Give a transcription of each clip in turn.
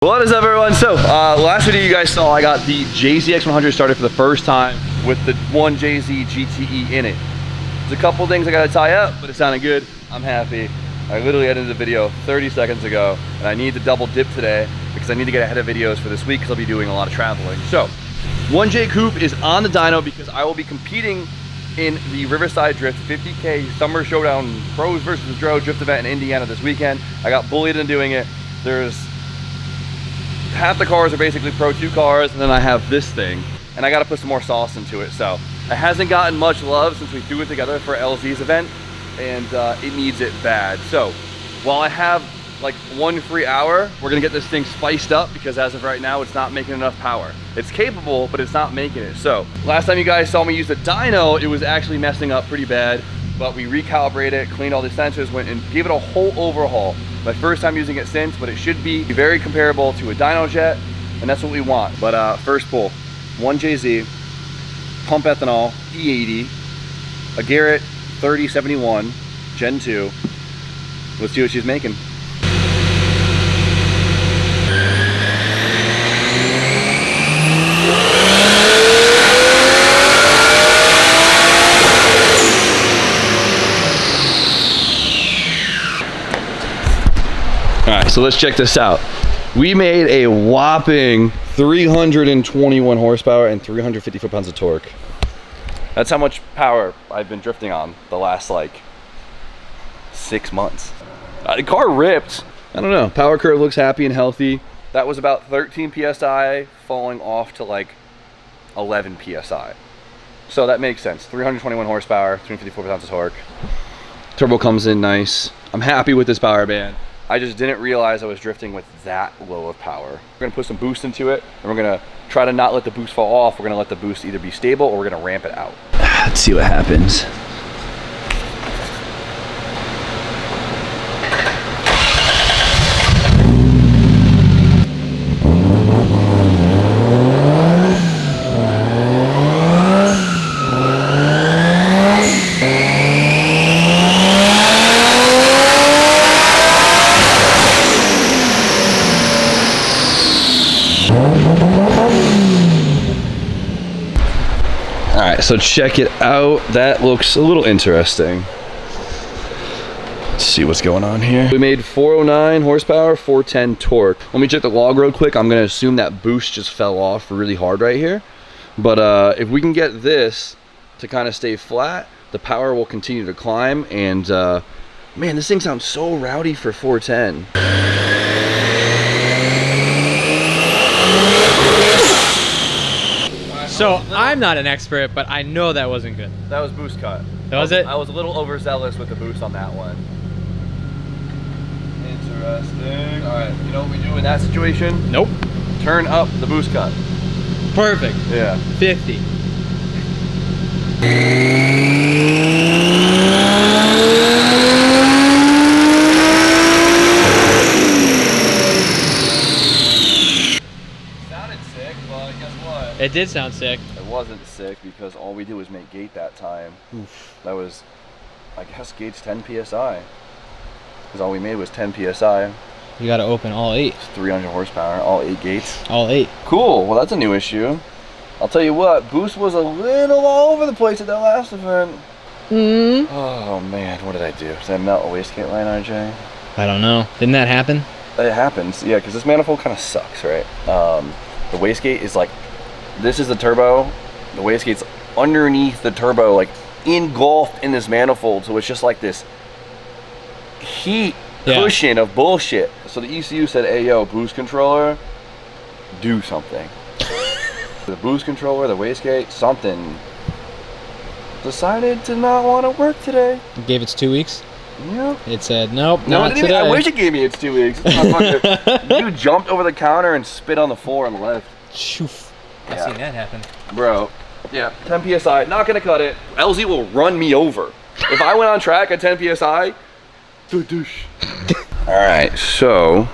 What is up, everyone? So last video you guys saw, I got the JZX100 started for the first time with the one JZ GTE in it. There's a couple things I gotta tie up, but it sounded good. I'm happy. I literally edited the video 30 seconds ago, and I need to double dip today because I need to get ahead of videos for this week because I'll be doing a lot of traveling. So 1J Coupe is on the dyno because I will be competing in the Riverside Drift 50K Summer Showdown Pros versus Dro Drift event in Indiana this weekend. I got bullied into doing it. There's half the cars are basically Pro 2 cars, and then I have this thing, and I got to put some more sauce into it. So it hasn't gotten much love since we threw it together for LZ's event, and it needs it bad. So while I have like 1 free hour, we're gonna get this thing spiced up because as of right now, it's not making enough power. It's capable, but it's not making it. So last time you guys saw me use the dyno, it was actually messing up pretty bad, but we recalibrated it, cleaned all the sensors, went and gave it a whole overhaul. My first time using it since, but it should be very comparable to a dyno jet, and that's what we want. But first pull, 1JZ, pump ethanol, E80, a Garrett 3071, Gen 2. Let's see what she's making. All right, so let's check this out. We made a whopping 321 horsepower and 350 foot-pounds of torque. That's how much power I've been drifting on the last like 6 months. The car ripped. I don't know, power curve looks happy and healthy. That was about 13 PSI falling off to like 11 PSI. So that makes sense. 321 horsepower, 354 pounds of torque. Turbo comes in nice. I'm happy with this power band. I just didn't realize I was drifting with that low of power. We're gonna put some boost into it, and we're gonna try to not let the boost fall off. We're gonna let the boost either be stable or we're gonna ramp it out. Let's see what happens. All right, so check it out. That looks a little interesting. Let's see what's going on here. We made 409 horsepower, 410 torque. Let me check the log real quick. I'm gonna assume that boost just fell off really hard right here. But if we can get this to kind of stay flat, the power will continue to climb. And man, this thing sounds so rowdy for 410. So I'm not an expert, but I know that wasn't good. That was boost cut. That was it? I was a little overzealous with the boost on that one. Interesting. All right, you know what we do in that situation? Nope. Turn up the boost cut. Perfect. Yeah. 50. It did sound sick. It wasn't sick because all we did was make gate that time. Oof. That was, I guess, gate's 10 PSI. Because all we made was 10 PSI. You gotta open all 8. It's 300 horsepower, all 8 gates. All 8. Cool, well that's a new issue. I'll tell you what, boost was a little all over the place at that last event. Oh man, what did I do? Did I melt a wastegate line, RJ? I don't know. Didn't that happen? It happens, yeah, because this manifold kind of sucks, right? The wastegate is like, this is the turbo, the wastegate's underneath the turbo, like engulfed in this manifold, so it's just like this heat cushion of bullshit. So the ECU said, hey yo, boost controller, do something. The boost controller, the wastegate, something decided to not want to work today. You gave it 2 weeks? Yeah. It said, nope, No, not today. I wish it gave me its 2 weeks. You jumped over the counter and spit on the floor and left. Shoof. Yeah. I've seen that happen. Bro, yeah, 10 PSI, not gonna cut it. LZ will run me over. If I went on track at 10 PSI, douche. All right, so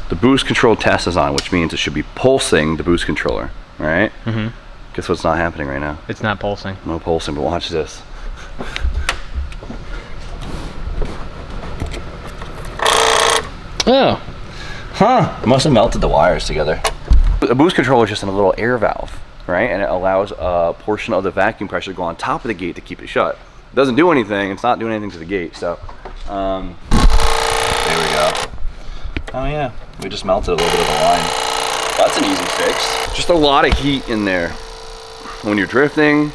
the boost control test is on, which means it should be pulsing the boost controller, right? Mm-hmm. Guess what's not happening right now? It's not pulsing. No pulsing, but watch this. Oh. Huh. It must have melted the wires together. The boost controller is just in a little air valve, right? And it allows a portion of the vacuum pressure to go on top of the gate to keep it shut. It doesn't do anything. It's not doing anything to the gate. So, there we go. Oh yeah, we just melted a little bit of the line. That's an easy fix. Just a lot of heat in there when you're drifting.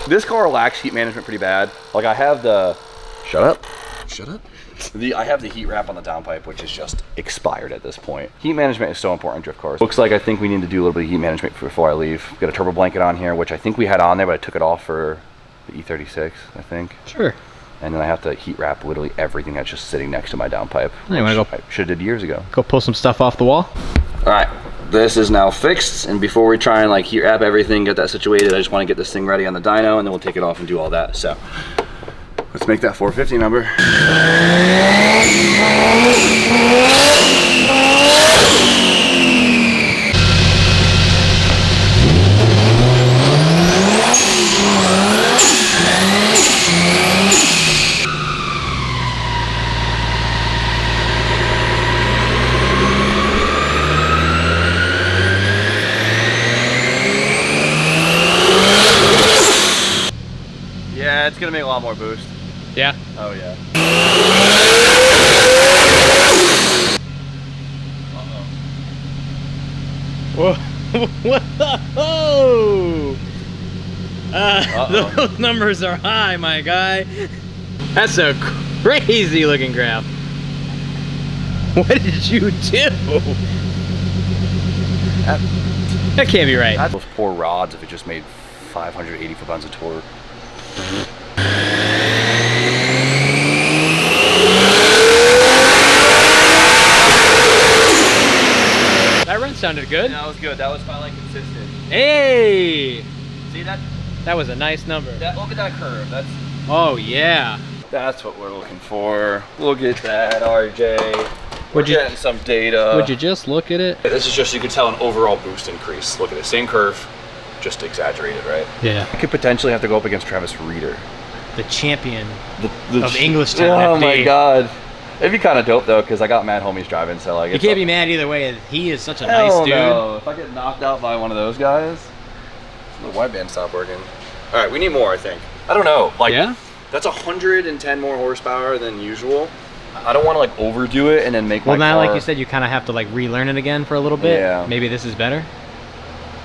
This car lacks heat management pretty bad. Like I have the, shut up. I have the heat wrap on the downpipe, which is just expired at this point. Heat management is so important in drift cars. Looks like I think we need to do a little bit of heat management before I leave. Got a turbo blanket on here, which I think we had on there, but I took it off for the E36, I think. Sure. And then I have to heat wrap literally everything that's just sitting next to my downpipe. You wanna go? I should have did years ago. Go pull some stuff off the wall. All right, this is now fixed. And before we try and like heat wrap everything, get that situated, I just want to get this thing ready on the dyno, and then we'll take it off and do all that. So let's make that 450 number. Yeah, it's gonna make a lot more boost. Yeah. Oh yeah. Whoa! Those numbers are high, my guy. That's a crazy looking graph. What did you do? That can't be right. Those poor rods if it just made 580 foot-pounds of torque. That run sounded good. Yeah, that was good. That was finally consistent. Hey! See that? That was a nice number. Look at that curve. Oh yeah. That's what we're looking for. Look at that, RJ. We're getting some data. Would you just look at it? This is just, you can tell, an overall boost increase. Look at the same curve, just exaggerated, right? Yeah. I could potentially have to go up against Travis Reeder. The champion The of Englishtown. Oh FD. my God. It'd be kind of dope though, because I got mad homies driving, so like. You can't be mad either way. He is such a nice dude. No. If I get knocked out by one of those guys, the wideband stopped working. All right, we need more, I think. I don't know. Like, yeah? That's 110 more horsepower than usual. I don't want to like overdo it and then make my car. Well, now, like you said, you kind of have to like relearn it again for a little bit. Yeah. Maybe this is better.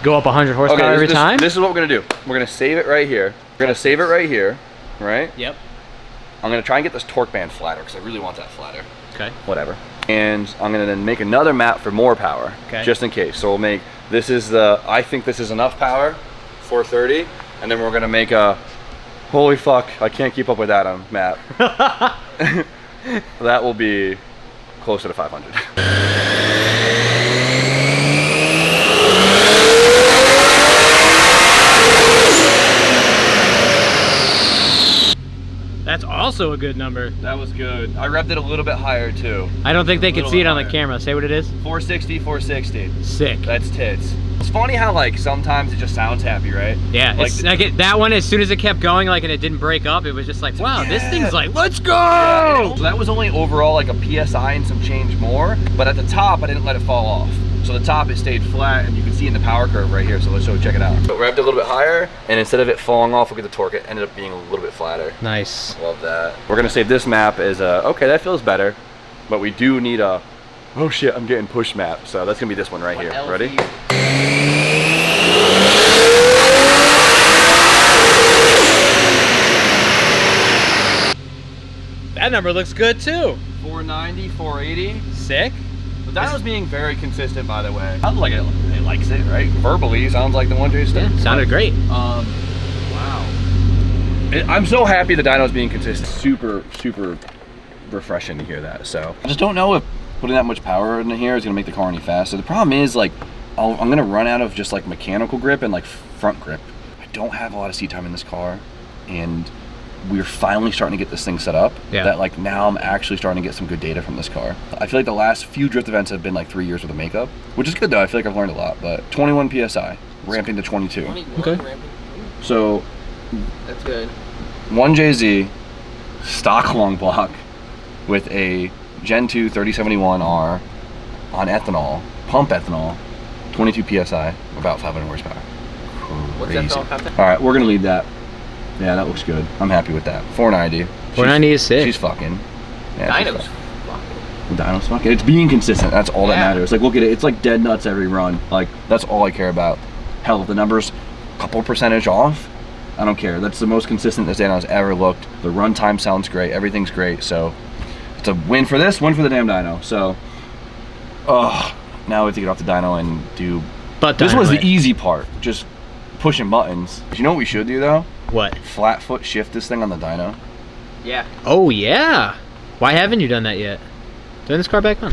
Go up 100 horsepower every time. This is what we're gonna do. We're gonna save it right here. We're gonna save it right here, right? Yep. I'm gonna try and get this torque band flatter because I really want that flatter. Okay. Whatever. And I'm gonna then make another map for more power, okay, just in case. So we'll make, this is the, I think this is enough power, 430, and then we're gonna make a, holy fuck, I can't keep up with that on map. That will be closer to 500. That's also a good number. That was good. I revved it a little bit higher too. I don't think they can see it on the camera. Say what it is. 460, 460. Sick. That's tits. It's funny how like sometimes it just sounds happy, right? Yeah, like, it's like that one, as soon as it kept going, like, and it didn't break up, it was just like, wow, this thing's like, let's go! Yeah, so that was only overall like a PSI and some change more, but at the top, I didn't let it fall off. So the top, it stayed flat, and you can see in the power curve right here, so let's check it out. But revved a little bit higher, and instead of it falling off, look at the torque, it ended up being a little bit flatter. Nice. Love that. We're gonna save this map as a, okay, that feels better, but we do need a, oh shit, I'm getting push map. So that's gonna be this one right here. Ready? That number looks good too. 490, 480. Sick. The dyno's being very consistent, by the way. Sounds like it likes it, right? Verbally, sounds like the 1J stuff. Yeah, sounded great. Wow. I'm so happy the dyno's being consistent. Super, super refreshing to hear that. So I just don't know if putting that much power in here is gonna make the car any faster. The problem is, like, I'm gonna run out of just like mechanical grip and like front grip. I don't have a lot of seat time in this car, and we're finally starting to get this thing set up. Yeah. That like now I'm actually starting to get some good data from this car. I feel like the last few drift events have been like 3 years worth of makeup, which is good though. I feel like I've learned a lot. But 21 PSI, ramping to 22. 21, okay. So that's good. 1JZ, stock long block, with a Gen 2 3071R on ethanol, pump ethanol, 22 PSI, about 500 horsepower. What's Crazy. ethanol content? All right, we're gonna leave that. Yeah, that looks good. I'm happy with that. 490. 490 is sick. She's fucking. Yeah, she's Dyno's fucking. Dyno's fucking. It's being consistent. That's all that matters. Like, look at it. It's like dead nuts every run. Like, that's all I care about. Hell, if the number's a couple percentage off, I don't care. That's the most consistent this dyno's ever looked. The runtime sounds great. Everything's great. So it's a win for this, win for the damn dyno. So, now we have to get off the dyno and do. But this was the easy part. Just pushing buttons. You know what we should do though? What? Flat foot shift this thing on the dyno. Yeah. Oh yeah. Why haven't you done that yet? Turn this car back on.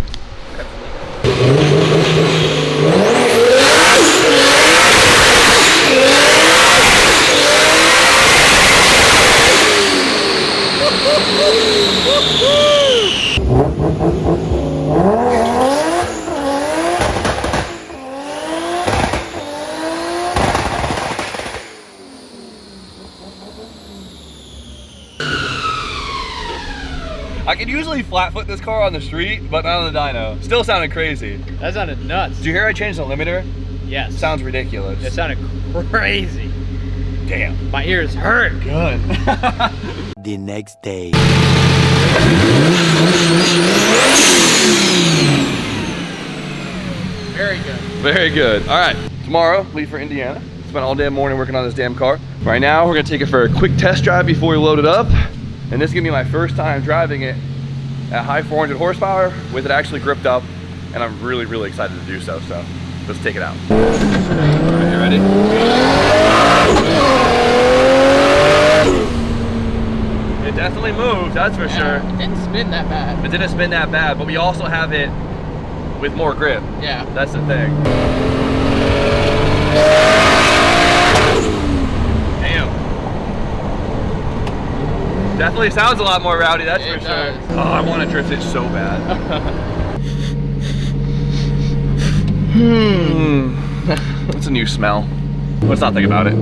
I can usually flat foot this car on the street, but not on the dyno. Still sounded crazy. That sounded nuts. Did you hear I changed the limiter? Yes. Sounds ridiculous. It sounded crazy. Damn. My ears hurt. Good. The next day. Very good. Very good. All right, tomorrow, leave for Indiana. Spent all damn morning working on this damn car. Right now, we're gonna take it for a quick test drive before we load it up. And this is gonna be my first time driving it at high 400 horsepower with it actually gripped up. And I'm really, really excited to do so. So let's take it out. All right, you ready? It definitely moved, that's for sure. It didn't spin that bad. It didn't spin that bad, but we also have it with more grip. Yeah. That's the thing. Damn. Definitely sounds a lot more rowdy, that's for sure. Oh, I want to drift it so bad. It's a new smell. Let's not think about it. You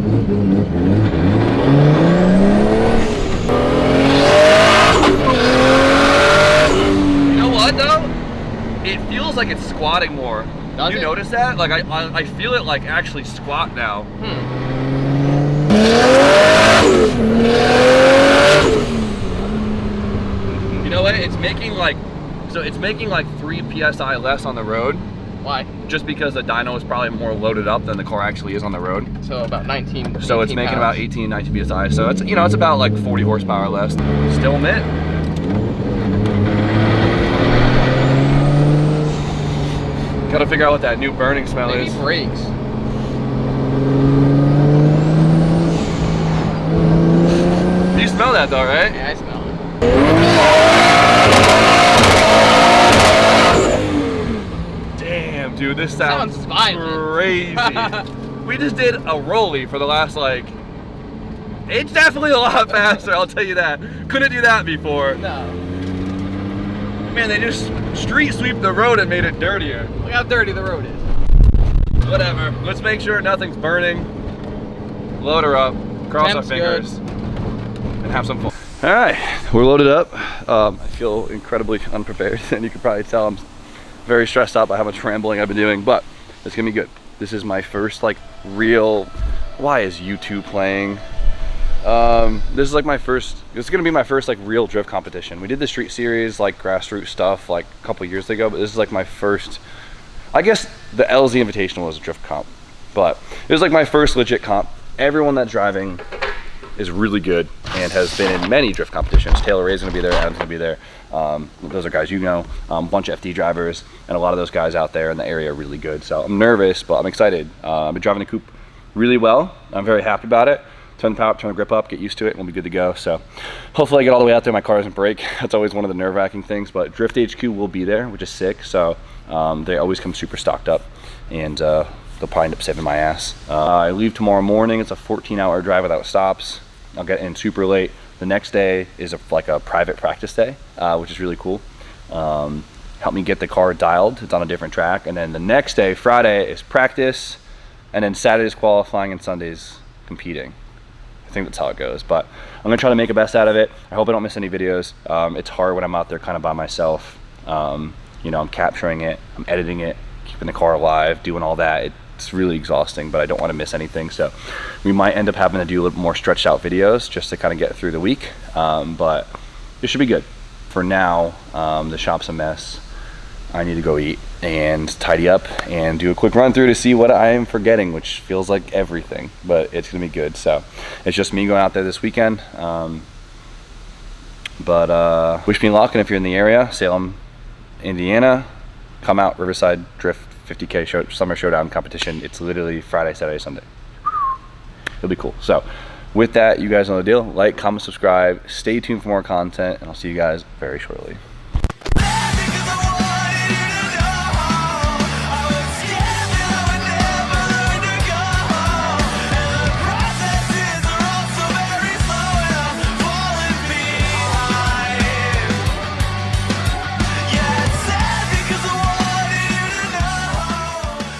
know what though? It feels like it's squatting more. Does you it? notice that? Like I feel it like actually squat now. You know what? It's making like 3 PSI less on the road. Why? Just because the dyno is probably more loaded up than the car actually is on the road. So about 19. So it's making about 18, 19 PSI. So it's, you know, it's about like 40 horsepower less. Still mint. Gotta figure out what that new burning smell is. Maybe brakes. You smell that though, right? Yeah, I smell it. Damn, dude, this sounds violent. crazy. We just did a rollie for the last like. It's definitely a lot faster, I'll tell you that. Couldn't do that before. No. Man, they just street sweep the road and made it dirtier. Look how dirty the road is. Whatever. Let's make sure nothing's burning. Load her up. Cross our fingers. And have some fun. All right, we're loaded up. I feel incredibly unprepared, and you can probably tell I'm very stressed out by how much rambling I've been doing, but it's gonna be good. This is my first like real. Why is YouTube playing? This is like my first. It's gonna be my first like real drift competition. We did the street series like grassroots stuff like a couple years ago, but this is like my first. I guess the LZ Invitational was a drift comp, but it was like my first legit comp. Everyone that's driving is really good and has been in many drift competitions. Taylor Ray's gonna be there, Adam's gonna be there. Those are guys you know, a bunch of FD drivers, and a lot of those guys out there in the area are really good. So I'm nervous, but I'm excited. I've been driving the coupe really well. I'm very happy about it. Turn the power up, turn the grip up, get used to it, and we'll be good to go. So hopefully I get all the way out there, my car doesn't break. That's always one of the nerve-wracking things, but Drift HQ will be there, which is sick. So they always come super stocked up, and they'll probably end up saving my ass. I leave tomorrow morning. It's a 14-hour drive without stops. I'll get in super late. The next day is like a private practice day, which is really cool. Help me get the car dialed. It's on a different track. And then the next day, Friday, is practice. And then Saturday's qualifying and Sunday's competing. I think that's how it goes. But I'm gonna try to make the best out of it. I hope I don't miss any videos. It's hard when I'm out there kind of by myself. You know, I'm capturing it, I'm editing it, keeping the car alive, doing all that. It's really exhausting, but I don't want to miss anything. So we might end up having to do a little more stretched out videos just to kind of get through the week. But it should be good. For now, the shop's a mess. I need to go eat and tidy up and do a quick run through to see what I am forgetting, which feels like everything, but it's gonna be good. So it's just me going out there this weekend. Wish me luck, and if you're in the area, Salem, Indiana, come out, Riverside Drift 50K Summer Showdown competition. It's literally Friday, Saturday, Sunday. It'll be cool. So with that, you guys know the deal. Like, comment, subscribe, stay tuned for more content, and I'll see you guys very shortly.